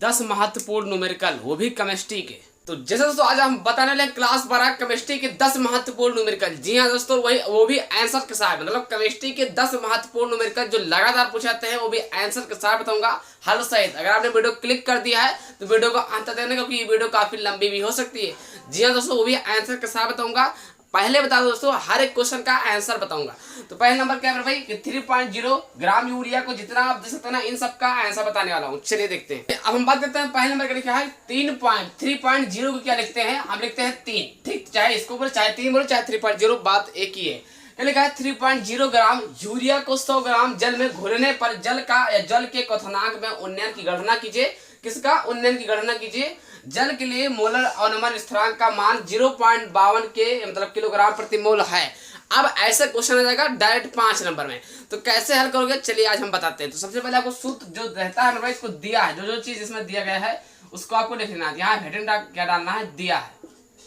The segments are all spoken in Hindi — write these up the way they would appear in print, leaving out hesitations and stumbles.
10 महत्वपूर्ण न्यूमेरिकल, वो भी केमिस्ट्री के। तो जैसे दोस्तों आज हम बताने लगे क्लास 12 केमिस्ट्री के 10 महत्वपूर्ण न्यूमेरिकल। जी हाँ दोस्तों, वही वो भी आंसर के साथ, मतलब केमिस्ट्री के 10 महत्वपूर्ण न्यूमेरिकल जो लगातार पूछे जाते हैं, वो भी आंसर के साथ बताऊंगा हल सहित। अगर आपने वीडियो क्लिक कर दिया है तो वीडियो को अंत तक देखना, क्योंकि ये वीडियो काफी लंबी भी हो सकती है। जी हाँ दोस्तों, वो भी आंसर के साथ बताऊंगा। पहले बता दो दोस्तों, हर एक क्वेश्चन का आंसर बताऊंगा। तो पहले नंबर क्या है भाई कि 3.0 ग्राम यूरिया को जितना आप दे सकते हैं ना, इन सब का आंसर बताने वाला हूँ। चलिए देखते हैं। अब हम बात करते हैं पहले नंबर का लिखा है 3.0 को क्या लिखते हैं, हम लिखते हैं 3। ठीक, चाहे इसको बोले, चाहे 3 बोले, चाहे 3.0, बात एक ही है। क्या लिखा है 3.0 ग्राम यूरिया को 100 ग्राम जल में घोलने पर जल का या जल के क्वथनांक में उन्नयन की गणना कीजिए। किसका उन्नयन की गणना कीजिए? जल के लिए मोलर अनुमान स्थिरांक का मान 0.52 के मतलब किलोग्राम प्रति मोल है। अब ऐसा क्वेश्चन आ जाएगा डायरेक्ट 5 नंबर में। तो कैसे हल करोगे, चलिए आज हम बताते हैं। तो सबसे पहले आपको सूत्र जो रहता है ना, इसको दिया है, जो चीज इसमें दिया गया है उसको आपको लिखना है। यहाँ हेडिंग क्या डालना है, दिया है।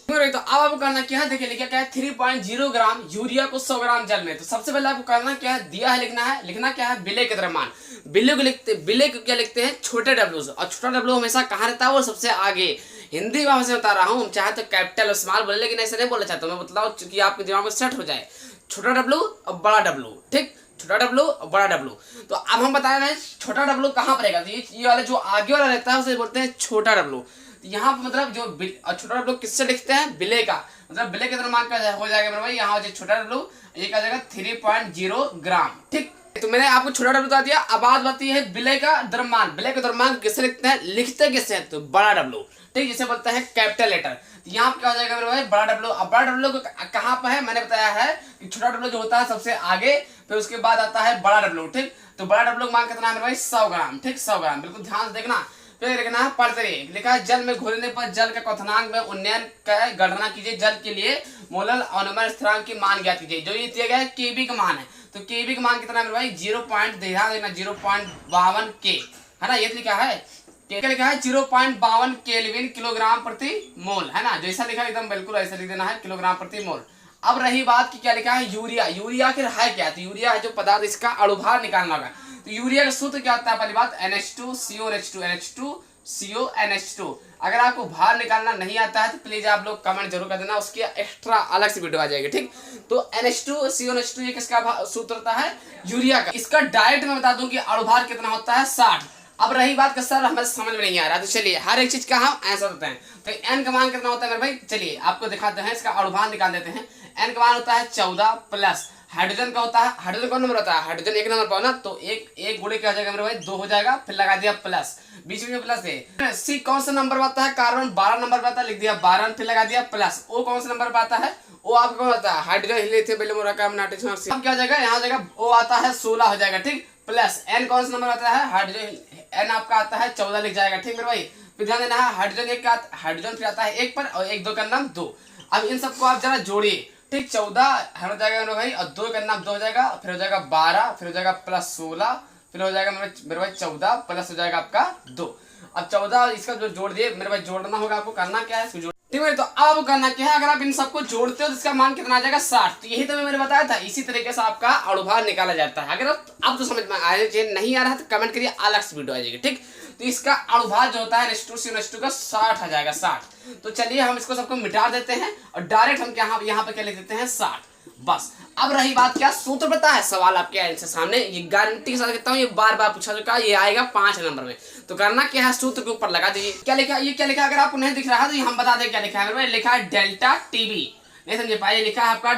तो अब आपको करना क्या है, देखिए लिखा क्या है 3.0 ग्राम यूरिया को 100 ग्राम जल में। तो सबसे पहले आपको करना क्या है, दिया है, लिखना क्या है, विलेय के द्रव्यमान। विलेय को लिखते, विलेय को क्या लिखते हैं, छोटे डब्ल्यू से। और छोटा डब्ल्यू हमेशा कहाँ रहता है, वो सबसे आगे। हिंदी भाषा से बता रहा हूँ, चाहे तो कैपिटल और स्मॉल बोले, लेकिन ऐसे नहीं बोलना चाहता मैं, बताओ कि आपके दिमाग में सेट हो जाए। छोटा डब्ल्यू और बड़ा डब्ल्यू, ठीक, छोटा डब्ल्यू और बड़ा डब्ल्यू। तो अब हम बता रहे हैं छोटा डब्ल्यू कहाँ पर रहेगा। तो ये वाला जो आगे वाला रहता है उसे बोलते हैं छोटा डब्ल्यू। यहाँ पर मतलब जो छोटा डब्ल्यू किससे लिखते हैं, विलेय का, मतलब विलेय के द्रव्यमान का हो जाएगा मेरे भाई। यहाँ जो छोटा डब्ल्यू ये क्या जाएगा 3.0 ग्राम। ठीक, तो मैंने आपको छोटा डब्ल्यू बता दिया। अब बात बात है विलेय का द्रव्यमान। विलेय का द्रव्यमान किससे लिखते हैं, लिखते किससे हैं, तो बड़ा डब्ल्यू। ठीक, जिसे बोलते हैं कैपिटल लेटर। तो यहाँ पे क्या हो जाएगा मेरे भाई, बड़ा डब्ल्यू। अब बड़ा डब्ल्यू कहाँ पर है, मैंने बताया है कि छोटा डब्ल्यू जो होता है सबसे आगे, फिर उसके बाद आता है बड़ा डब्ल्यू। ठीक, तो बड़ा डब्ल्यू मान कितना है मेरे भाई, 100 ग्राम। ठीक, 100 ग्राम, बिल्कुल ध्यान से देखना। फिर लिखना है पढ़ते रहिए। लिखा है जल में घोलने पर जल का क्वथनांक में उन्नयन का गणना कीजिए। जल के लिए मोलर अनुमान स्थिरांक की मान ज्ञात कीजिए। जो ये दिया गया है केबी का मान है, तो केबी का मान कितना है मेरे भाई, 0.52 के, है ना, ये लिखा है। क्या लिखा है 0.52 केल्विन किलोग्राम प्रति मोल, है ना। जैसा लिखा है एकदम बिल्कुल ऐसा लिख देना है, किलोग्राम प्रति मोल। अब रही बात कि क्या लिखा है यूरिया। यूरिया आखिर है क्या, तो यूरिया है जो पदार्थ, इसका अणुभार निकालना होगा। तो यूरिया का सूत्र क्या होता है, पहली बात NH2CO NH2 अगर आपको भार निकालना नहीं आता है तो प्लीज आप लोग कमेंट जरूर कर देना, उसकी एक्स्ट्रा अलग से वीडियो आ जाएगी। ठीक, तो NH2CO ये किसका सूत्र होता है, यूरिया का। इसका डायरेक्ट मैं बता दूं कि अणुभार कितना होता है, 60। अब रही बात का सर हमें समझ में नहीं आ रहा, तो चलिए हर एक चीज का हम आंसर देते हैं। तो एन का मान कितना होता है मेरे भाई, चलिए आपको दिखाते हैं, इसका अणुभार निकाल देते हैं। एन का मान होता है 14 प्लस हाइड्रोजन का होता है, हाइड्रोजन कौन नंबर होता है, हाइड्रोजन 1 नंबर पर ना, तो एक गुणे क्या हो जाएगा मेरे भाई, 2 हो जाएगा, फिर लगा दिया प्लस, बीच में प्लस है। सी कौन सा नंबर आता है, कार्बन 12 नंबर पर आता है, लिख दिया 12, फिर लगा दिया प्लस। ओ कौन सा नंबर पर आता है, ओ आपका कौन आता है, हाइड्रोजन हीलियम बेंजोइक नाइट्रोजन। अब क्या हो जाएगा, यहाँ हो जाएगा ओ आता है 16 हो जाएगा। ठीक, प्लस एन कौन सा नंबर आता है, हाइड्रोजन एन आपका आता है 14 लिख जाएगा। ठीक मेरे भाई, फिर ध्यान देना है हाइड्रोजन एक का, हाइड्रोजन फिर आता है 1 पर, और 1 2 का नाम 2। अब इन सबको आप जरा जोड़िए। ठीक, 14 हो जाएगा मेरे भाई, और 2 का नाम 2 हो जाएगा, फिर हो जाएगा 12, फिर हो जाएगा प्लस 16, फिर हो जाएगा मेरे भाई 14 प्लस हो जाएगा आपका 2। अब 14 इसका जो जोड़ दिए मेरे भाई, जोड़ना होगा आपको, करना क्या है, ठीक है। तो अब करना क्या है, अगर आप इन सबको जोड़ते हो तो इसका मान कितना आ जाएगा, 60। तो यही तो मैंने बताया था, इसी तरीके से आपका अणुभार निकाला जाता है। अगर अब तो समझ में आ नहीं आ रहा तो कमेंट करिए, अलग से वीडियो आ जाएगी। ठीक, तो इसका अणुभार जो होता है NH2CO NH2 का 60 आ जाएगा, 60। तो चलिए हम इसको सबको मिटा देते हैं और डायरेक्ट हम यहाँ पे क्या लिख देते हैं, 60 बस। अब रही बात क्या, सूत्र पता है, सवाल आपके आंसर सामने, ये गारंटी के साथ कहता हूँ, ये बार बार पूछा चुका है, ये आएगा 5 नंबर में। तो करना क्या है, सूत्र के ऊपर लगा दीजिए। क्या लिखा है, ये क्या लिखा है, अगर आपको नहीं दिख रहा है तो हम बता दें क्या लिखा है। लिखा है डेल्टा टीबी, नहीं समझे पाए, लिखा है आपका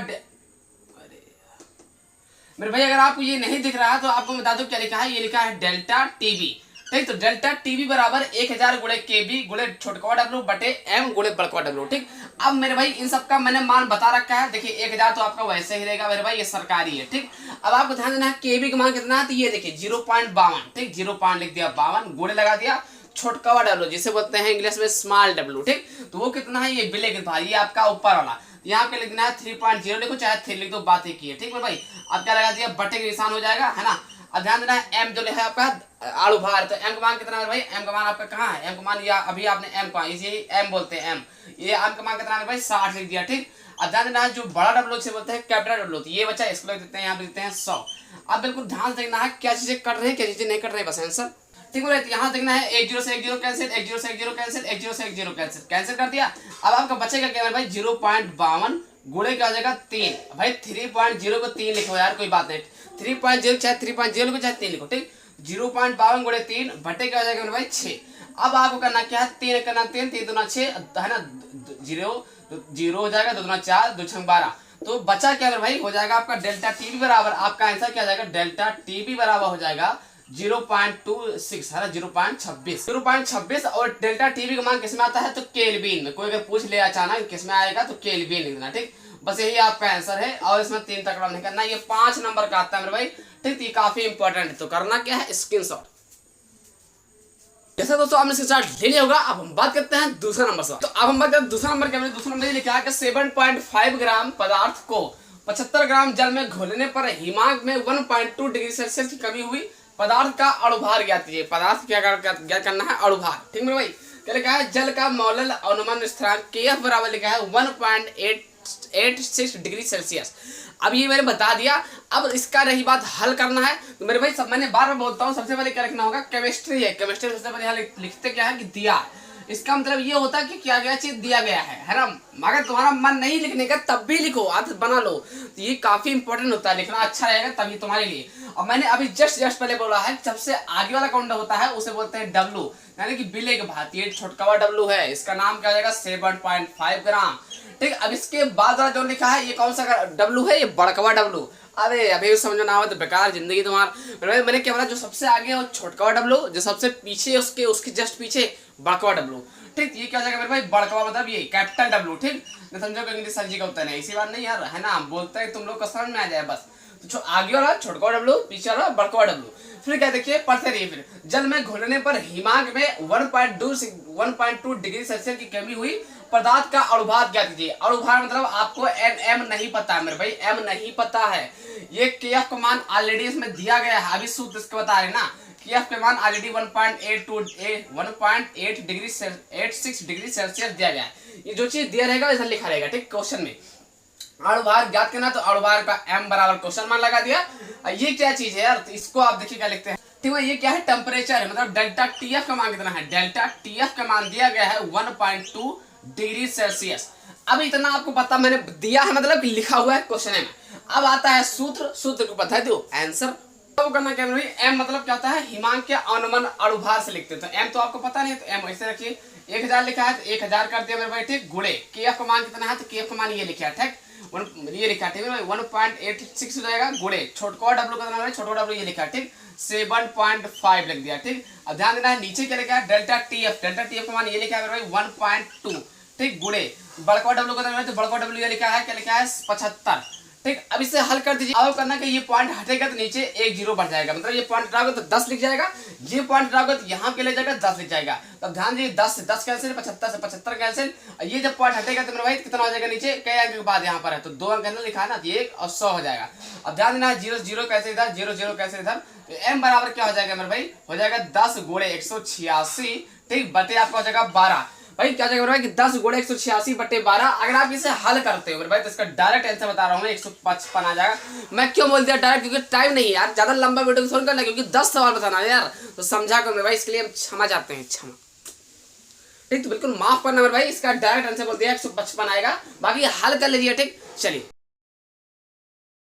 मेरे भाई, अगर आपको ये नहीं दिख रहा है तो आपको बता दो क्या लिखा है, ये लिखा है डेल्टा टीबी। ठीक, तो डेल्टा टीबी बराबर 1000 गुणे केबी गुणे छोटका डब्ल्यू बटे एम गुणे बड़का डब्ल्यू। ठीक, अब मेरे भाई इन सब का मैंने मान बता रखा है। देखिए 1000 तो आपका वैसे ही रहेगा मेरे भाई, ये सरकारी है। ठीक, अब आपको ध्यान देना है केबी का मान कितना है, तो ये देखिए 0.52। ठीक, 0 लिख दिया, 52 गुणे लगा दिया छोटका डब्ल्यू, जिसे बोलते हैं इंग्लिश में स्मॉल डब्ल्यू। ठीक, तो वो कितना है, ये विलेय के भार, ये आपका ऊपर वाला। यहाँ पे लिखना है 3.0 लिखो, चाहे 3 लिख दो, बात एक ही है। ठीक है भाई, अब क्या लगा दिया, बटे के निशान हो जाएगा, है ना। अब ध्यान देना है एम जो है आपका अणुभार, तो एम का मान कितना है भाई, एम का मान आपका कहाँ है, एम का मान या अभी आपने एम का, इसे एम बोलते हैं एम, ये एम का मान कितना है भाई, 60 लिख दिया। ठीक, अब ध्यान देना है जो बड़ा डब्ल्यू से बोलते हैं कैपिटल डब्ल्यू, तो ये बच्चा इसको लिख देते हैं, यहाँ पे लिखते हैं 100। अब बिल्कुल ध्यान से देखना है क्या चीजें कर रहे हैं क्या चीजें नहीं कर रहे हैं, बस आंसर। ठीक है। यहाँ देखना है 1 0 से 1 0 कैंसिल, 1 0 से 1 0 कैंसिल, 1 0 से 1 0 कैंसिल, कैंसिल कर दिया। अब आपका बचेगा क्या भाई 0.52 गुणे क्या हो जाएगा 3। भाई 3.0 को 3 लिखो यार, कोई बात नहीं, 3.0 चाहे 3.0 लिखो चाहे 3 लिखो, ठीक। 0.52 गुणे 3 बटे क्या हो जाएगा मेरे भाई 6। अब आपको करना क्या है 3 करना 3 3 दूना 6 है ना, 0 हो जाएगा, 2 दूना 4 2 6 12। तो बचा क्या मेरे भाई हो जाएगा आपका डेल्टा टी भी बराबर, आपका आंसर क्या हो जाएगा डेल्टा टी भी बराबर हो जाएगा 0.26 है ना, 0.26 और डेल्टा टीवी का मान किस में आता है तो केल्विन में। कोई अगर पूछ ले अचानक किस में आएगा तो केल्विन लिख देना, ठीक। बस यही आपका आंसर है और इसमें 3 तक नहीं करना, ये 5 नंबर का आता है मेरे भाई, ठीक। ये काफी इंपॉर्टेंट है, तो करना क्या है स्क्रीनशॉट। जैसा दोस्तों आपने स्क्रीनशॉट ले लिया होगा। अब हम बात करते हैं दूसरा नंबर से। तो अब हम बात करते हैं दूसरा नंबर क्या, दूसरा नंबर ये लिखा है कि 7.5 ग्राम पदार्थ को 75 ग्राम जल में घोलने पर हिमांक में 1.2 डिग्री सेल्सियस की कमी हुई, पदार्थ का अणुभार ज्ञात कीजिए। पदार्थ क्या करना है अणुभार, ठीक मेरे भाई। क्या लिखा है जल का मौलल अनुमान स्थिरांक KF बराबर लिखा है 1.86 डिग्री सेल्सियस। अब ये मैंने बता दिया। अब इसका रही बात हल करना है तो मेरे भाई सब मैंने बार बार बोलता हूँ, सबसे पहले क्या लिखना होगा केमिस्ट्री है, केमिस्ट्री सबसे पहले यहाँ लिखते क्या है कि दिया। इसका मतलब ये होता है कि क्या गया चीज दिया गया है ना। मगर तुम्हारा मन नहीं लिखने का तब भी लिखो, आदत बना लो, तो ये काफी इंपॉर्टेंट होता है, लिखना अच्छा रहेगा तभी तुम्हारे लिए। और मैंने अभी जस्ट पहले बोला है सबसे आगे वाला काउंटर होता है उसे बोलते हैं डब्लू, यानी कि बिले के भांति। ये छोटका डब्लू है, इसका नाम क्या हो जाएगा 7.5 ग्राम, ठीक। अब इसके बाद वाला जो लिखा है ये कौन सा डब्लू है, ये बड़कवा डब्लू। अरे अभी समझो ना हो तो बेकार जिंदगी तुम्हारा। मैंने क्या बोला जो सबसे आगे वो छोटकवा डब्लू, जो सबसे पीछे उसके जस्ट पीछे बड़कवा डब्लू, ठीक। ये क्या हो जाएगा मेरे भाई बड़कवा मतलब ये कैपिटल डब्लू, ठीक। नहीं समझो कि इंग्लिश सर का उत्तर है, इसी बात नहीं यार है ना, बोलते हैं तुम लोग को समझ में आ जाए बस। तो आगे वाला छोटका डब्लू, पीछे वाला बड़कवा डब्लू। फिर क्या देखिए पढ़ते रहिए। फिर जल में घुलने पर हिमांक में 1.2 डिग्री सेल्सियस की कमी हुई, पदार्थ का अणुभार ज्ञात कीजिए। अणुभार मतलब आपको एम नहीं पता है मेरे भाई, एम नहीं पता है। ये केएफ का मान ऑलरेडी इसमें दिया गया है, अभी सूत्र इसको बता रहे ना। केएफ के मान ऑलरेडी 1.86 डिग्री सेल्सियस दिया गया है। ये जो चीज दिया रहेगा वैसा लिखा रहेगा, ठीक। क्वेश्चन में अणुभार ज्ञात करना तो अणुभार का m बराबर क्वेश्चन मान लगा दिया। ये क्या चीज है यार, तो इसको आप देखिए क्या लिखते हैं, ठीक है। ये क्या है टेम्परेचर है, मतलब डेल्टा टीएफ का मान कितना है, डेल्टा टीएफ का मान दिया गया है 1.2 डिग्री सेल्सियस। अब इतना आपको पता मैंने दिया है, मतलब लिखा हुआ है क्वेश्चन में। अब आता है सूत्र को पता है तो आंसर तो करना क्या है, एम मतलब क्या होता है हिमांक के अनुमान अणुभार से लिखते हैं। तो एम तो आपको पता नहीं है, तो एम ऐसे रखिए। 1000 लिखा है तो 1000 कर दिया मेरे भाई, ठीक। गुणे केएफ का मान कितना है तो केएफ का मान ये लिखा है, ठीक। ये लिखा है, ठीक है। 1.86 हो जाएगा गुणे छोटका डब्लू का नाम है, छोटका डब्लू ये लिखा है, ठीक। 7.5 लिख दिया, ठीक। अब ध्यान देना है नीचे क्या लिखा है डेल्टा टीएफ का मान ये लिखा है मेरे भाई 1.2, ठीक। गुणे बड़का डब्लू का नाम है तो बड़का डब्लू ये लिखा है, क्या लिखा है 75, ठीक। अब इसे हल कर दीजिए। अब करना कि ये पॉइंट हटेगा तो नीचे 1 0 बढ़ जाएगा, मतलब ये पॉइंट हटाओगे तो 10 लिख जाएगा, ये पॉइंट हटाओगे तो यहाँ पे ले जाएगा 10 लिख जाएगा। तो ध्यान दीजिए 10 से 10 कैंसिल, 75 से 75 कैंसिल। ये जब पॉइंट हटेगा तो मेरे भाई कितना हो जाएगा नीचे कई अंक के बाद यहाँ पर है तो 2 अंक लिखा है ना, 1 और 100 हो जाएगा। अब ध्यान देना 0 0 कैसे इधर, 0 0 कैसे इधर, तो m बराबर क्या हो जाएगा मेरे भाई हो जाएगा 10 गुणे 186, ठीक। बटे आपका हो जाएगा 12। भाई क्या जाएगा कि 10 गुणे 186 बटे 12। अगर आप इसे हल करते हो मेरे भाई तो इसका डायरेक्ट आंसर बता रहा हूँ मैं 155 आ जाएगा। मैं क्यों बोल दिया डायरेक्ट, क्योंकि टाइम नहीं है यार, ज्यादा लंबा वीडियो थोड़ा करना, क्योंकि 10 सवाल बताना है यार, तो समझा कर मेरे भाई, इसके लिए हम क्षमा चाहते हैं, क्षमा, ठीक। तो बिल्कुल माफ करना मेरे भाई, इसका डायरेक्ट आंसर बोल दिया 155 आएगा, बाकी हल कर लीजिए, ठीक। चलिए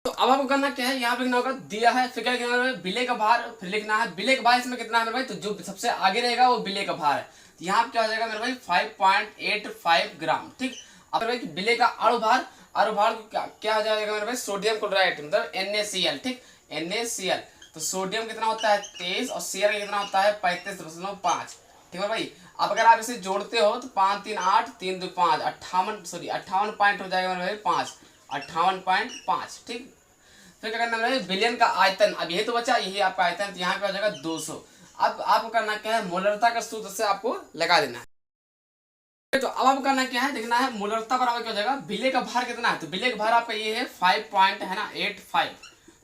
तो अब आपको करना क्या है, यहाँ पे लिखना होगा दिया है, फिर क्या लिखना है बिले का भार, फिर लिखना है बिले का भार इसमें कितना है मेरे भाई, तो जो सबसे आगे रहेगा वो बिले का भार है। यहाँ पे क्या हो जाएगा मेरे भाई 5.85 ग्राम, ठीक। अब भाई बिले का अणुभार क्या हो जाएगा मेरे भाई सोडियम क्लोराइड मतलब NaCl, ठीक। NaCl तो सोडियम कितना होता है 23 और Cl कितना होता है 35.5, ठीक है भाई। अब अगर आप इसे जोड़ते हो तो 5 3 8 3 2 5 58 पॉइंट हो जाएगा मेरे भाई 58.5, ठीक। फिर क्या करना है बिलियन का आयतन, अब यही तो बचा, यही आपका आयतन, तो यहाँ पे हो जाएगा 200। अब आपको करना क्या है मोलरता का सूत्र से आपको लगा देना है। तो अब आपको करना क्या है देखना है मोलरता बराबर क्या हो जाएगा, बिले का भार कितना है, तो बिले का भार आपका ये है 5.85।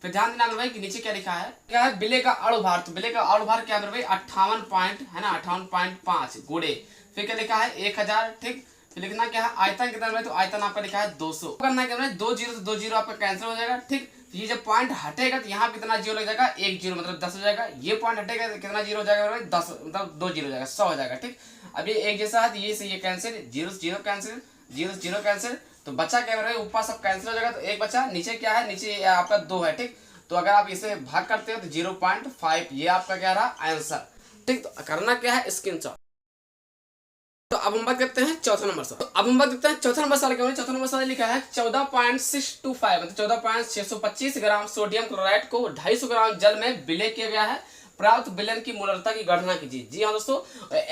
फिर ध्यान देना भाई कि नीचे क्या लिखा है, क्या है बिले का अणुभार, तो बिले का अणुभार क्या है भाई 58.5 गुणे, फिर क्या लिखा है 1000, ठीक। फिर लिखना क्या है आयतन कितना है, तो आयतन आपका लिखा है 200। करना क्या है 2 0 तो 2 0 आपका कैंसिल हो जाएगा, ठीक। तो ये जब पॉइंट हटेगा तो यहाँ कितना जीरो लग जाएगा, एक जीरो मतलब 10 हो जाएगा। ये पॉइंट हटेगा तो कितना जीरो हो जाएगा भाई, 10 मतलब 2 जीरो हो जाएगा, 100 हो जाएगा। ठीक, अब ये एक जैसा है तो ये से ये cancel, zero zero cancel, zero zero cancel, तो बचा क्या भाई, ऊपर सब कैंसिल हो जाएगा तो एक बचा, नीचे क्या है, नीचे आपका 2 है। ठीक, तो अगर आप इसे भाग करते हो तो 0.5 ये आपका क्या रहा आंसर। ठीक, तो करना क्या है, स्क्रीनशॉट। तो अब हम बात करते हैं चौथा नंबर सवाल। तो अब हम बात करते हैं चौथा नंबर सवाल क्या है। चौथा नंबर सवाल लिखा है 14.625 मतलब 14.625 ग्राम सोडियम क्लोराइड को 250 ग्राम जल में विलय किया गया है, प्राप्त विलयन की मोलरता की गणना कीजिए। जी हाँ दोस्तों,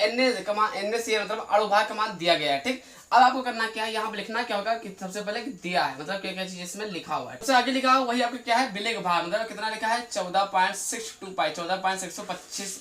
NaCl मतलब अणुभार का मान दिया गया है। ठीक, अब आपको करना क्या है, यहाँ पे लिखना क्या होगा कि सबसे पहले कि दिया है मतलब क्या क्या चीज इसमें लिखा हुआ है, उससे आगे लिखा हुआ वही आपका क्या है, विलय का भार मतलब कितना लिखा है 14.625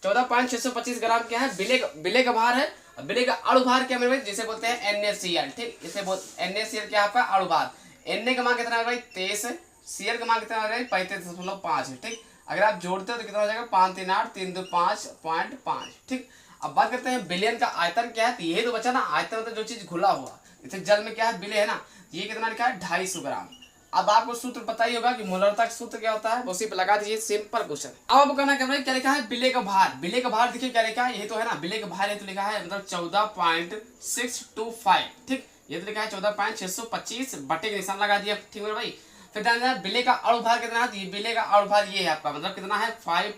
14.625 ग्राम क्या है विलय का भार है। विलय का अणुभार क्या मेरे भाई, जिसे बोलते हैं NaCl। ठीक, इसे NaCl क्या आपका अणुभार, Na का मान कितना है भाई 23, Cl का मान कितना है भाई 35.5 है। ठीक, अगर आप जोड़ते हो तो कितना हो जाएगा 5 3 8 3 2 5.5। ठीक, अब बात करते हैं विलयन का आयतन क्या है, तो यही तो बचा ना आयतन मतलब जो चीज घुला हुआ, इसे जल में क्या है विलय है ना, ये कितना लिखा है 250 ग्राम। अब आपको सूत्र पता ही होगा कि मोलरता का सूत्र क्या होता है, उसी पे लगा दीजिए, सिंपल क्वेश्चन। अब आपको करना क्या लिखा है, विलय का भार। विलय का भार देखिए क्या लिखा है, ये तो है ना विलय का भार, ये तो लिखा है मतलब 14.625। ठीक, ये तो लिखा है 14.625 बटे का निशान लगा दिया। ठीक है भाई, फिर ध्यान देना विलय का अणुभार कितना है, विलय का अणुभार ये है आपका मतलब कितना है 5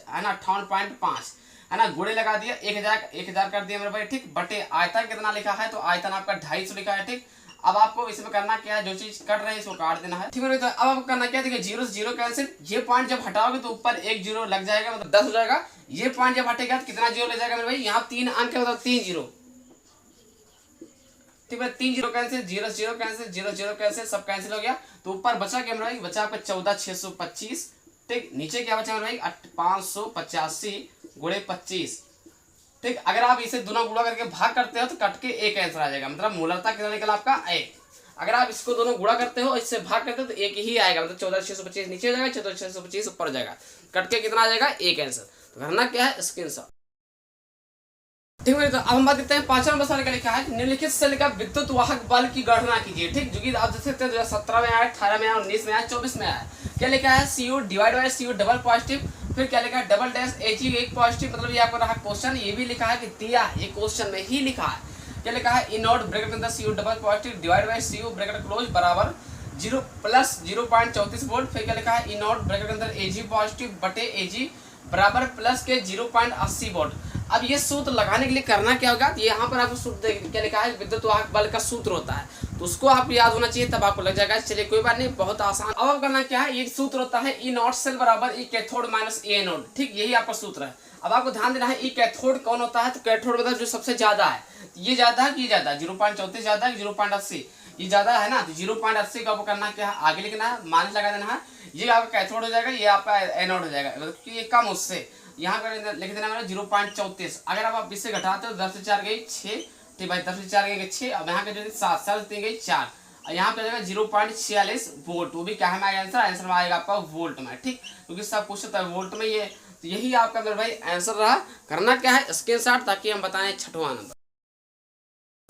है ना 58.5 है ना, गुणे लगा दिया 1000 कर दिया मेरे भाई। ठीक, बटे आयतन कितना लिखा है, तो आयतन आपका 250 लिखा है। ठीक, अब आपको इसमें करना क्या है, जो चीज कट रही है इसको काट देना है। ठीक है, तो अब आपको करना क्या है, देखिए जीरो से जीरो कैंसिल, ये पॉइंट जब हटाओगे तो ऊपर एक जीरो लग जाएगा मतलब 10 हो जाएगा। ये पॉइंट जब हटेगा तो कितना जीरो ले जाएगा मेरे भाई, यहाँ 3 अंक है मतलब 3 जीरो। ठीक है, 3 zero cancel, zero zero cancel, zero zero cancel, सब कैंसिल हो गया। तो ऊपर बचा क्या मेरे भाई, बचा आपका 14,625। ठीक, नीचे क्या बचा मेरे भाई 585 गुणे 25। ठीक, अगर आप इसे दोनों गुणा करके भाग करते हो तो कट के एक आंसर आ जाएगा मतलब मोलरता कितना निकला आपका 1। अगर आप इसको दोनों गुणा करते हो इससे भाग करते हो तो एक ही आएगा मतलब 14,625 नीचे हो जाएगा, 14,625 ऊपर हो जाएगा, कट के कितना आ जाएगा एक आंसर। तो करना क्या है, स्क्रीनशॉट। ठीक है, तो अब हम बात करते हैं पांचवा नंबर सवाल का लिखा है निम्नलिखित सेल का विद्युत वाहक बल की गणना कीजिए। ठीक, जो कि आप देख सकते हैं 2017 में आया, 18 में आया, 19 में आया, 24 में आया। क्या लिखा है, Cu divide by Cu double positive, फिर क्या लिखा है डबल डैश Ag एक पॉजिटिव, मतलब ये आपको रहा क्वेश्चन, ये भी लिखा है कि दिया ये क्वेश्चन में ही लिखा है। क्या लिखा है, ई नॉट ब्रैकेट के अंदर Cu double positive divide by Cu bracket close बराबर 0 प्लस 0.34 वोल्ट। फिर क्या लिखा है, ई नॉट ब्रैकेट के अंदर Ag पॉजिटिव बटे Ag बराबर प्लस के 0.80 वोल्ट। अब ये सूत्र लगाने के लिए करना क्या होगा, यहाँ पर आपको सूत्र क्या लिखा है, विद्युत वाहक बल का सूत्र होता है, तो उसको आपको याद होना चाहिए तब आपको लग जाएगा। चलिए कोई बात नहीं, बहुत आसान। अब आप करना क्या है, ये सूत्र होता है ई नॉट सेल बराबर ई कैथोड माइनस ए एनोड। ठीक, यही आपका सूत्र है। अब आपको ध्यान देना है ई कैथोड कौन होता है, तो कैथोड मतलब जो सबसे ज्यादा है, ये ज्यादा है कि ये ज्यादा है, 0.34 ज्यादा है 0.80 ये ज्यादा है ना, तो 0.80 का आपको करना क्या है, आगे लिखना है, माइनस लगा देना है, ये आपका कैथोड हो जाएगा, ये आपका एनोड हो जाएगा, मतलब कि ये कम उससे यहाँ पर लिख देना है 0.34। अगर आप इससे घटाते हो 10 से 4 गई 6। ठीक भाई, 10 से 4 गई 6। अब यहाँ पे जो 7 7 3 गई 4, यहाँ पे जाएगा 0.46 वोल्ट, वो भी क्या है आंसर, आंसर में आएगा आपका वोल्ट में। ठीक, क्योंकि सब पूछता है वोल्ट में, ये तो यही आपका मेरे भाई आंसर रहा। करना क्या है, स्क्रीनशॉट, ताकि हम बताएं छठवां नंबर।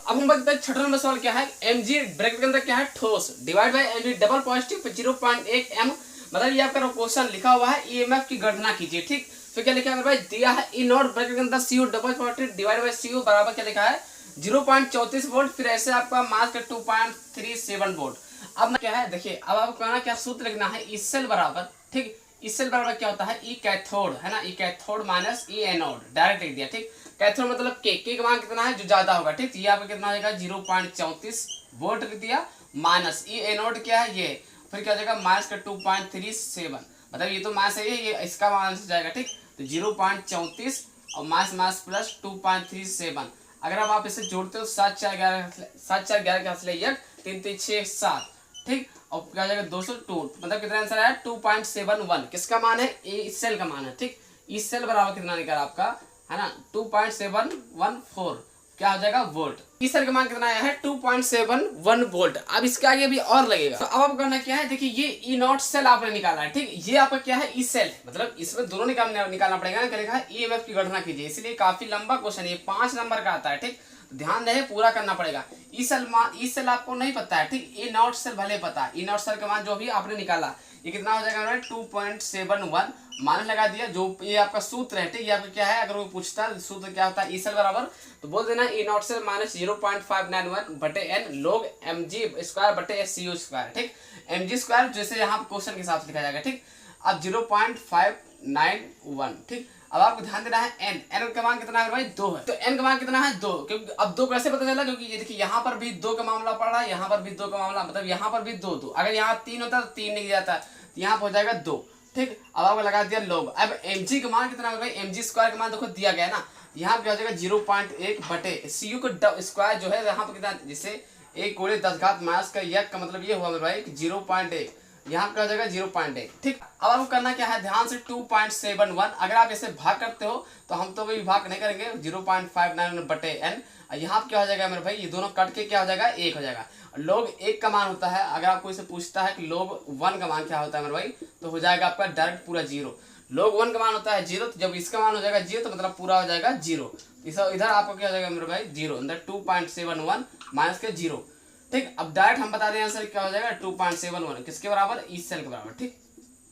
अब हम बताते हैं छठवां नंबर सवाल क्या है, Mg ब्रैकेट के अंदर क्या है ठोस divide by Mg double positive 0.1 m, मतलब ये आपका क्वेश्चन लिखा हुआ है EMF की गणना कीजिए। ठीक, तो क्या लिखा है भाई, दिया है ई नॉट ब्रैकेट के अंदर Cu double positive divide by Cu बराबर क्या लिखा है 0.34 वोल्ट, फिर ऐसे आपका मास का 2.37 वोल्ट। अब क्या है देखिए, अब आपको कहना क्या सूत्र लिखना है, ई सेल बराबर, ठीक, ई सेल बराबर क्या होता है, ई कैथोड है ना, ई कैथोड माइनस ई एनोड, डायरेक्ट लिख दिया। ठीक, कैथोड मतलब के का मान कितना है जो ज्यादा होगा। ठीक, ये आपका कितना आएगा 0.34 वोल्ट लिख दिया, माइनस ई एनोड क्या है ये, फिर क्या हो जाएगा माइनस का 2.37, मतलब ये तो माइनस है, ये इसका माइनस जाएगा। ठीक, तो 0.34 और माइनस प्लस 2.37। अगर आप इसे जोड़ते हो 7 4 11 7 4 11 के हंसले 1 3 3 6 7। ठीक, और क्या हो जाएगा 202, मतलब कितना आंसर आया 2.71। किसका मान है, ए सेल का मान है। ठीक, ई सेल बराबर कितना निकला आपका है ना 2.714, क्या हो जाएगा वोल्ट। ई सेल का मान कितना आया है 2.71 वोल्ट। अब इसके आगे भी और लगेगा, तो अब आपको करना क्या है, देखिए ये ई नॉट सेल आपने निकाला है। ठीक, ये आपका क्या है ई सेल, मतलब इसमें दोनों निकालना पड़ेगा ना, क्या लिखा है ईएमएफ की गणना कीजिए, इसलिए काफी लंबा क्वेश्चन है, 5 नंबर का आता है। ठीक, ध्यान रहे पूरा करना पड़ेगा। ई सेल आपको नहीं पता है, ठीक, ए नॉट सेल भले पता है, ई नॉट सेल का मान जो भी आपने निकाला ये कितना हो जाएगा 2.71 मान लगा दिया। जो ये आपका सूत्र है, ठीक, ये आपका क्या है, अगर वो पूछता है सूत्र क्या होता है ई सेल बराबर, तो बोल देना ई नॉट सेल माइनस 0.591 बटे एन लोग एम जी स्क्वायर बटे एस सी यू स्क्वायर, ठीक, एम जी स्क्वायर जैसे यहाँ क्वेश्चन के हिसाब से लिखा जाएगा, ठीक। अब 0.591, ठीक। अब आपको ध्यान देना है एन, एन का मान कितना है भाई 2 है, तो एन का मान कितना है 2, क्योंकि अब 2 कैसे पता चला, क्योंकि ये देखिए यहाँ पर भी 2 का मामला पड़ रहा है, यहाँ पर भी 2 का मामला, मतलब यहाँ पर भी 2, अगर यहाँ 3 होता तो 3 निकल जाता, तो यहाँ पर हो जाएगा 2, ठीक। अब आपको लगा दिया लोग। अब एम जी का मान कितना है भाई, एम जी स्क्वायर का मान देखो दिया गया ना, यहाँ क्या हो जाएगा 0.1 बटे सी यू का स्क्वायर जो है यहाँ पर कितना, जिससे 1 कोड़े 10 घात माइनस का यक का मतलब ये हुआ मेरे भाई 0.1, यहाँ पे हो जाएगा 0.1, ठीक। अब आपको करना क्या है, ध्यान से 2.71, अगर आप इसे भाग करते हो तो हम तो भी भाग नहीं करेंगे, 0.591 बटे एन, यहाँ पे क्या हो जाएगा मेरे भाई, ये दोनों कट के क्या हो जाएगा 1 हो जाएगा। लोग 1 का मान होता है, अगर आपको इसे पूछता है कि लोग 1 का मान क्या होता है मेरे भाई, तो हो जाएगा आपका डायरेक्ट पूरा 0। लोग 1 का मान होता है 0, तो जब इसका मान हो जाएगा 0 तो मतलब पूरा हो जाएगा 0, इधर आपको क्या हो जाएगा मेरे भाई 0, अंदर 2.71 माइनस के 0, ठीक। अब डायरेक्ट हम बता दें आंसर क्या हो जाएगा 2.71 किसके बराबर, ई सेल के बराबर, ठीक।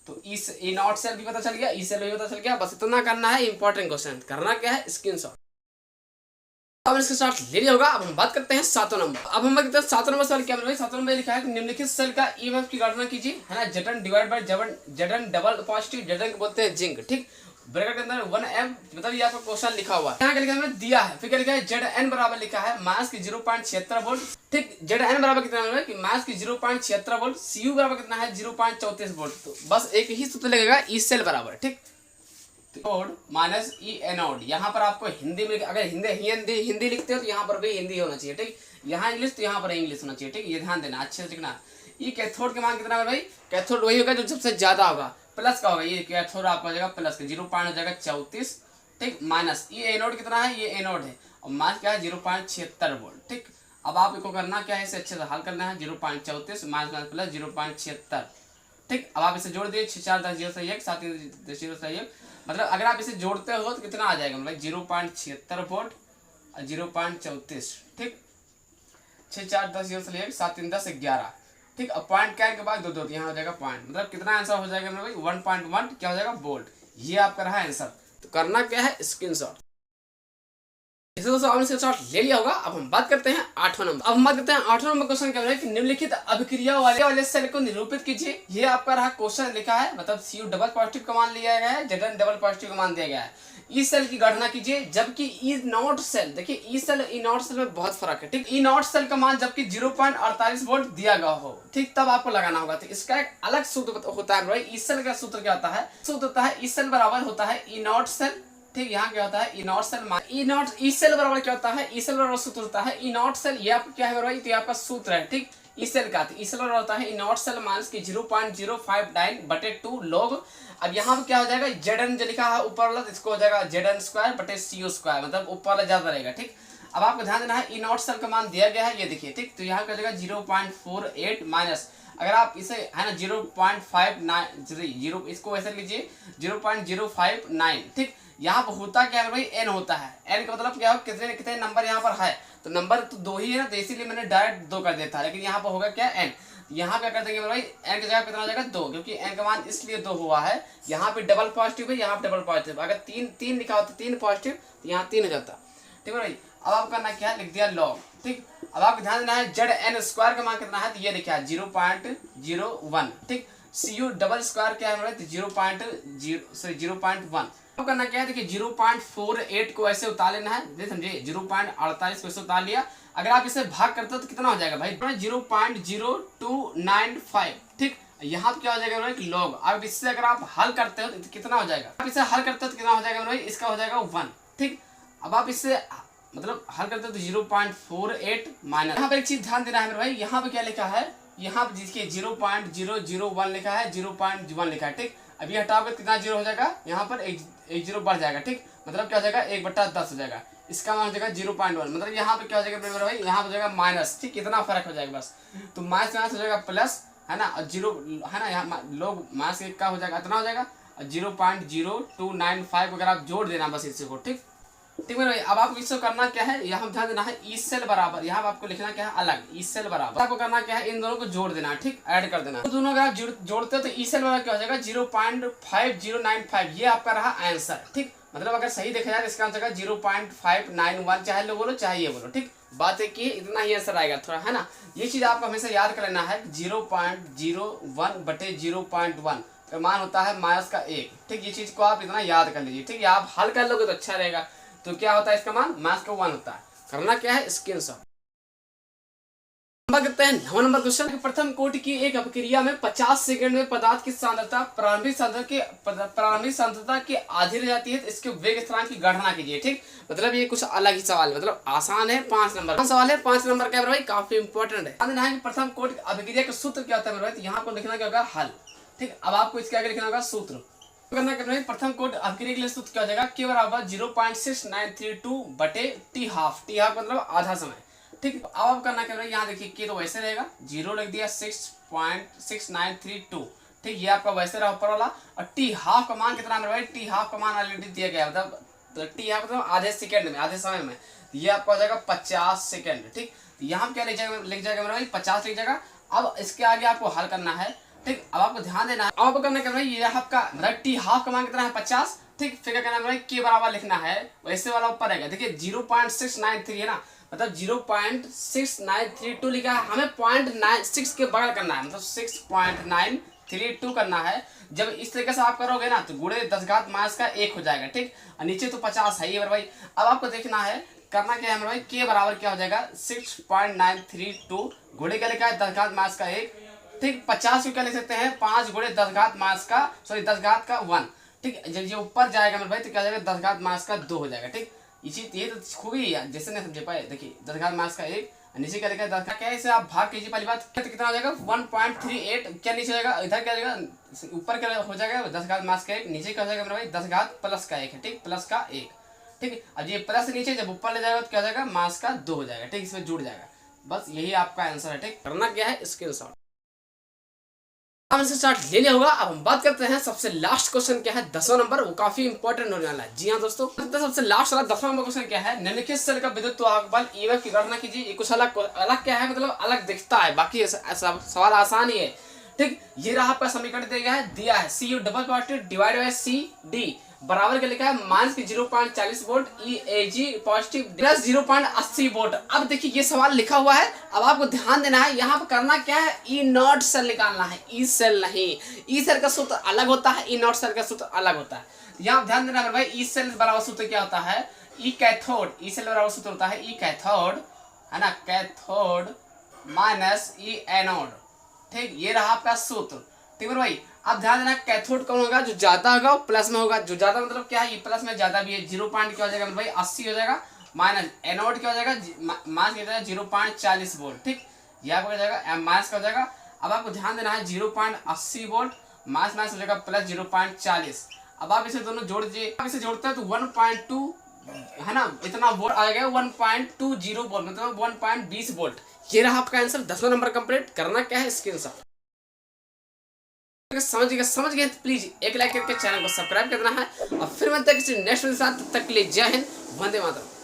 तो ई नॉट सेल भी पता चल गया, ई सेल भी पता चल गया, बस इतना करना है, इंपॉर्टेंट क्वेश्चन करना क्या है, स्क्रीनशॉट। अब इसके साथ ले लिया होगा। अब हम बात करते हैं 7वां नंबर। अब हम बात करते हैं 7वां नंबर सवाल क्या है, 7वां नंबर लिखा है कि निम्नलिखित सेल का ईएमएफ की गणना कीजिए, है ना, जटन डिवाइड बाय जटन डबल पॉजिटिव, जटन को बोलते हैं जिंक, ठीक। ब्रैकेट के अंदर 1m, मतलब ये आपका क्वेश्चन लिखा हुआ है, यहाँ क्या लिखा है दिया है, फिर क्या लिखा है Zn बराबर लिखा है माइनस की 0.76 वोल्ट, ठीक। Zn बराबर कितना है कि माइनस की 0.76 वोल्ट, Cu बराबर कितना है 0.34 वोल्ट, तो बस एक ही सूत्र लगेगा ई सेल बराबर, ठीक। माइनस ई एनोड, यहाँ पर आपको हिंदी में, अगर हिंदी लिखते हो तो यहाँ पर भी हिंदी होना चाहिए, ठीक। यहाँ इंग्लिश तो यहाँ पर इंग्लिश होना चाहिए, ठीक, ये ध्यान देना अच्छे से लिखना। ई कैथोड के मान कितना है भाई, कैथोड वही होगा जो सबसे ज्यादा होगा, प्लस का होगा, ये कैथोड आपका हो जाएगा प्लस का 0.34, ठीक, माइनस ये एनोड कितना है, ये एनोड है, और माइनस क्या है 0.76 वोल्ट, ठीक। अब आपको करना क्या है, इसे अच्छे से हल करना है, 0.34 माइनस प्लस 0.76, ठीक। अब आप इसे जोड़ दिए 6 4 10 0 से 1 7 0 से 1, मतलब अगर आप इसे जोड़ते हो तो कितना आ जाएगा, मतलब 0.76 वोल्ट और 0.34, ठीक। 6 4 10 0 से 1 7 3 10 11, ठीक। अब पॉइंट क्या के बाद 2 2 यहाँ हो जाएगा पॉइंट, मतलब कितना आंसर हो जाएगा मेरे भाई 1.1 क्या हो जाएगा वोल्ट, ये आपका रहा आंसर। तो करना क्या है, स्क्रीनशॉट। इसे दोस्तों आपने स्क्रीनशॉट ले लिया होगा। अब हम बात करते हैं 8वां नंबर। अब हम बात करते हैं 8वां नंबर क्वेश्चन क्या है कि निम्नलिखित अभिक्रिया वाले सेल को निरूपित कीजिए। ये आपका रहा क्वेश्चन लिखा है, मतलब Cu डबल पॉजिटिव का मान लिया गया है, Zn डबल पॉजिटिव का मान दिया गया है। ई सेल की गणना कीजिए, जबकि ई नॉट सेल, देखिए E cell E not cell में बहुत फर्क है, ठीक। ई नॉट सेल का मान जबकि 0.48 वोल्ट दिया गया हो, ठीक, तब आपको लगाना होगा। तो इसका एक अलग सूत्र होता है भाई, ई सेल का सूत्र क्या होता है, सूत्र होता है ई सेल बराबर होता है ई नॉट सेल, ठीक। यहाँ क्या होता है ई नॉट सेल ई सेल बराबर क्या होता है, ई सेल बराबर सूत्र होता है ई नॉट सेल, ये आपका क्या है भाई, तो ये आपका सूत्र है, ठीक। ई सेल का ई सेल बराबर होता है ई नॉट सेल माइनस की 0.059 बटे 2 लॉग। अब यहाँ पे क्या हो जाएगा, Zn जो लिखा है ऊपर वाला, इसको हो जाएगा Zn स्क्वायर बटे Cu स्क्वायर, मतलब ऊपर वाला ज्यादा रहेगा, ठीक। अब आपको ध्यान देना है ई नॉट सेल का मान दिया गया है, ये देखिए, ठीक। तो यहाँ क्या हो जाएगा 0.48 माइनस, अगर आप इसे है ना 0.59 इसको ऐसे लीजिए 0.059, ठीक। यहाँ पर होता क्या है भाई, एन होता है, एन का मतलब क्या हो, कितने कितने नंबर यहाँ पर है, तो नंबर तो 2 ही है ना, तो इसीलिए मैंने डायरेक्ट 2 कर दिया था, लेकिन यहाँ पर होगा क्या एन, यहाँ पे कर देंगे भाई एन की जगह कितना हो जाएगा 2, क्योंकि एन का मान इसलिए 2 हुआ है, यहाँ पे डबल पॉजिटिव है, यहाँ पे डबल पॉजिटिव, अगर 3 लिखा होता 3 पॉजिटिव तो यहाँ 3 हो जाता, ठीक है भाई। अब आप करना क्या है, लिख दिया लॉग, ठीक। अब आपको ध्यान देना है Zn स्क्वायर का मान कितना है, तो ये लिखा है 0.01, ठीक। Cu डबल स्क्वायर क्या है, 0.1। अब करना क्या है, देखिए 0.48 को ऐसे उतार लेना है, समझिए 0.48 को ऐसे उतार लिया, अगर आप इसे भाग करते हो तो कितना हो जाएगा भाई 0.0295, ठीक। यहाँ पे क्या हो जाएगा भाई लॉग। अब इससे अगर आप हल करते हो तो कितना हो जाएगा, आप इसे हल करते हो तो कितना हो जाएगा भाई, इसका हो जाएगा 1, ठीक। अब आप इससे मतलब हल करते हो तो 0.48 माइनस, यहाँ पे एक चीज ध्यान देना है मेरे भाई, यहाँ पे क्या लिखा है, यहाँ पे जिसके 0.001 लिखा है, 0.1 लिखा है, ठीक। अभी हटाओगे कितना 0 हो जाएगा, यहाँ पर एक 0 बढ़ जाएगा, ठीक। मतलब क्या हो जाएगा 1/10 हो जाएगा, इसका मान हो जाएगा 0.1, मतलब यहाँ पे क्या हो जाएगा मेरे भाई, यहाँ पे हो जाएगा माइनस, ठीक। इतना फर्क हो जाएगा बस, तो माइनस हो जाएगा प्लस, है ना, और 0 है ना, यहाँ लोग माइनस का हो जाएगा, इतना हो जाएगा 0.0295 अगर आप जोड़ देना बस इसी को, ठीक। ठीक है भाई। अब आपको इसको करना क्या है, यहाँ ध्यान देना है ई सेल बराबर, यहाँ आपको लिखना क्या है अलग, ई सेल बराबर आपको करना क्या है, इन दोनों को जोड़ देना है, ठीक, ऐड कर देना। तो दोनों अगर आप जोड़ते हो तो ई सेल बराबर क्या हो जाएगा 0.5095, ये आपका रहा आंसर, ठीक। मतलब अगर सही देखा जाए इसका आंसर 0.591, चाहे लो बोलो चाहे ये बोलो, ठीक। बात है कि इतना ही आंसर आएगा थोड़ा, है ना। ये चीज आपको हमेशा याद कर लेना है, 0.01/0.1 का मान होता है माइनस का 1, ठीक। ये चीज को आप इतना याद कर लीजिए, ठीक है। आप हल कर लोगे तो अच्छा रहेगा। तो क्या होता है इसका मान माइनस का 1 होता है। करना क्या है, स्क्रीनशॉट। करते हैं 9 नंबर क्वेश्चन। प्रथम कोटि की एक अपक्रिया में 50 सेकंड में पदार्थ की सांद्रता प्रारंभिक सांद्रता की आधी रह जाती है, तो इसके वेग स्थिरांक की गणना कीजिए, ठीक। मतलब ये कुछ अलग ही सवाल है, मतलब आसान है। 5 नंबर सवाल है, 5 नंबर का भाई काफी इंपॉर्टेंट है। प्रथम कोटि अभिक्रिया का सूत्र क्या होता है भाई, यहाँ को लिखना क्या होगा हल, ठीक। अब आपको इसके आगे लिखना होगा सूत्र। करना करना प्रथम कोटि अभिक्रिया के लिए सूत्र क्या हो जाएगा, के बराबर 0.6932/t हाफ मतलब आधा समय, ठीक। अब आप करना क्या है, यहाँ देखिए के तो वैसे रहेगा, 0 लिख दिया, 6.6932, ठीक। ये आपका वैसे रहा ऊपर वाला। और टी हाफ का मान कितना है भाई, टी हाफ का मान ऑलरेडी दिया गया, मतलब तो टी हाफ मतलब आधे सेकंड में, आधे समय में, ये आपका हो जाएगा 50 सेकंड, ठीक। यहाँ क्या लिख जाएगा भाई 50 लिख जाएगा। अब इसके आगे आपको हल करना है, ठीक। अब आपको ध्यान देना है, अब आपको करना क्या है, ये आपका मतलब टी हाफ का मान कितना है 50, ठीक। फिर क्या करना है भाई, के बराबर लिखना है, वैसे वाला ऊपर रहेगा, देखिए 0.693 है ना, मतलब 0.692 लिखा है, हमें 0.96 के बगल करना है, मतलब 6.932 करना है। जब इस तरीके से आप करोगे ना तो गुणे 10 घात माइनस का 1 हो जाएगा, ठीक। और नीचे तो 50 है ही भाई। अब आपको देखना है करना क्या है भाई, के बराबर क्या हो जाएगा 6.932 गुणे क्या लिखा है 10 घात माइनस का 1, ठीक। 50 को क्या लिख सकते हैं 5 गुणे 10 घात माइनस का 10 घात का 1, ठीक। जब ये ऊपर जाएगा मेरे भाई तो क्या हो जाएगा 10 घात माइनस का 2 हो जाएगा, ठीक। ये तो खूबी है, जैसे नहीं समझे पाए, देखिए 10 घात माइनस का 1, नीचे क्या लिखा है 10 का, क्या है इसे आप भाग कीजिए, पहली बात तो कितना हो जाएगा 1.38, क्या नीचे जाएगा इधर क्या जाएगा, ऊपर क्या हो जाएगा 10 घात माइनस का 1, नीचे क्या हो जाएगा मेरे भाई 10 घात प्लस का 1 है, ठीक, प्लस का 1, ठीक। अब ये प्लस नीचे जब ऊपर ले जाएगा तो क्या हो जाएगा माइनस का 2 हो जाएगा, ठीक। इसमें जुड़ जाएगा, बस यही आपका आंसर है, ठीक। करना क्या है स्क्रीनशॉट स्टार्ट ले लिया होगा। अब हम बात करते हैं सबसे लास्ट क्वेश्चन क्या है 10वां नंबर, वो काफी इंपॉर्टेंट होने वाला है। जी हाँ दोस्तों, सबसे लास्ट वाला 10वां नंबर क्वेश्चन क्या है, निम्नलिखित सेल का विद्युत वाहक बल ईएमएफ की गणना कीजिए। ये कुछ अलग क्या है, मतलब अलग दिखता है, बाकी सवाल आसान ही है, ठीक। ये रहा आपका समीकरण दिया है CU double positive divide by CD बराबर क्या लिखा है माइनस की 0.40 volt EAG positive plus 0.80 volt. अब देखिए ये सवाल लिखा हुआ है, अब आपको ध्यान देना है, यहाँ पर करना क्या है E नॉट सेल निकालना है, E सेल नहीं। E सेल का सूत्र अलग होता है, E नॉट सेल का सूत्र अलग होता है। यहाँ ध्यान देना भाई, E सेल बराबर सूत्र क्या होता है, E कैथोड, E सेल बराबर सूत्र होता है E कैथोड, है ना, कैथोड माइनस E एनोड, ठीक। ये रहा आपका सूत्र, ठीक है भाई। अब ध्यान देना कैथोड कौन होगा, जो ज्यादा होगा वो प्लस में होगा, जो ज्यादा मतलब क्या है ये प्लस में ज्यादा भी है, 0. क्या हो जाएगा भाई 80 हो जाएगा, माइनस एनोड क्या हो जाएगा माइनस क्या हो जाएगा 0.40 वोल्ट, ठीक। ये आपको क्या हो जाएगा माइनस का हो जाएगा। अब आपको ध्यान देना है 0.80 वोल्ट माइनस हो जाएगा प्लस 0.40। अब आप इसे दोनों जोड़ दीजिए, आप इसे जोड़ते हैं तो 1.2 है ना, इतना वोल्ट आ गया 1.20 वोल्ट मतलब 1.20 वोल्ट। ये रहा आपका आंसर 10वां नंबर कंप्लीट। करना क्या है स्क्रीनशॉट। समझ गए तो प्लीज एक लाइक करके चैनल को सब्सक्राइब कर देना है, और फिर मिलते हैं किसी नेक्स्ट वीडियो के साथ। तब तक के लिए जय हिंद, वंदे मातरम।